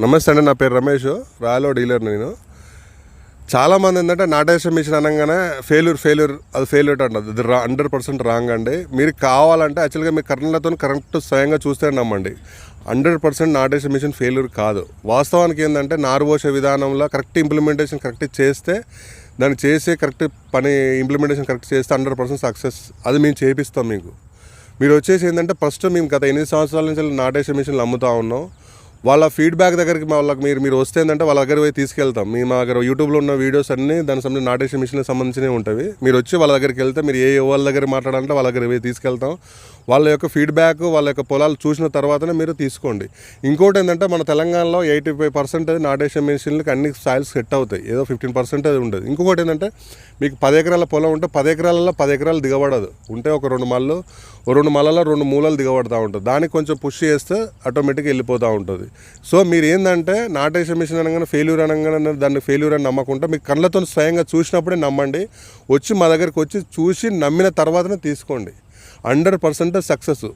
నమస్తే అండి, నా పేరు రమేష్, రాయలో డీలర్. నేను చాలామంది ఏంటంటే నాటేషన్ మిషన్ అనగానే ఫెయిల్యూర్ అది ఫెయిల్యూర్ అంటుంది. అది 100% రాంగ్ అండి. మీరు కావాలంటే యాక్చువల్గా మీ కర్ణలతో కరెక్ట్ స్వయంగా చూస్తే నమ్మండి. 100% నాటేషన్ మిషన్ ఫెయిల్యూర్ కాదు. వాస్తవానికి ఏంటంటే నారు పోసే విధానంలో కరెక్ట్ ఇంప్లిమెంటేషన్ కరెక్ట్ చేస్తే, దాన్ని చేసే కరెక్ట్ పని ఇంప్లిమెంటేషన్ కరెక్ట్ చేస్తే 100% సక్సెస్. అది మేము చేపిస్తాం మీకు. మీరు వచ్చేసి ఏంటంటే ఫస్ట్ మేము గత 8 సంవత్సరాల నుంచి నాటేషన్ మిషన్లు అమ్ముతూ ఉన్నాం. వాళ్ళ ఫీడ్బ్యాక్ దగ్గరికి వాళ్ళకి మీరు వస్తే ఏంటంటే వాళ్ళ దగ్గర పోయి తీసుకెళ్తాం. మా దగ్గర యూట్యూబ్లో ఉన్న వీడియోస్ అన్నీ దానికి సంబంధించి నాటేషన్ మిషన్కి సంబంధించినవి ఉంటాయి. మీరు వచ్చి వాళ్ళ దగ్గరికి వెళ్తే మీరు వాళ్ళ దగ్గర మాట్లాడాలంటే వాళ్ళ దగ్గర పోయి తీసుకెళ్తాం. వాళ్ళ యొక్క ఫీడ్బ్యాక్, వాళ్ళ యొక్క పొలాలు చూసిన తర్వాతనే మీరు తీసుకోండి. ఇంకోటి ఏంటంటే మన తెలంగాణలో 85% నాటేషన్ మిషన్లకి అన్ని సాయిల్స్ సెట్ అవుతాయి. ఏదో 15% అది ఉండదు. ఇంకొకటి ఏంటంటే మీకు 10 ఎకరాల పొలం ఉంటే 10 ఎకరాలలో 10 ఎకరాలు దిగబడదు. ఉంటే ఒక 2 మళ్ళలో 2 మూలలు దిగబడుతూ ఉంటుంది. దానికి కొంచెం పుష్ చేస్తే ఆటోమేటిక్గా వెళ్ళిపోతూ ఉంటుంది. సో మీరు ఏంటంటే నాటేషన్ మిషన్ అనగానే ఫెయిల్యూర్ అనగానే దాన్ని ఫెయిల్యూర్ అని నమ్మకుండా మీకు కళ్ళతో స్వయంగా చూసినప్పుడే నమ్మండి. వచ్చి మా దగ్గరికి వచ్చి చూసి నమ్మిన తర్వాతనే తీసుకోండి. 100% సక్సెస్.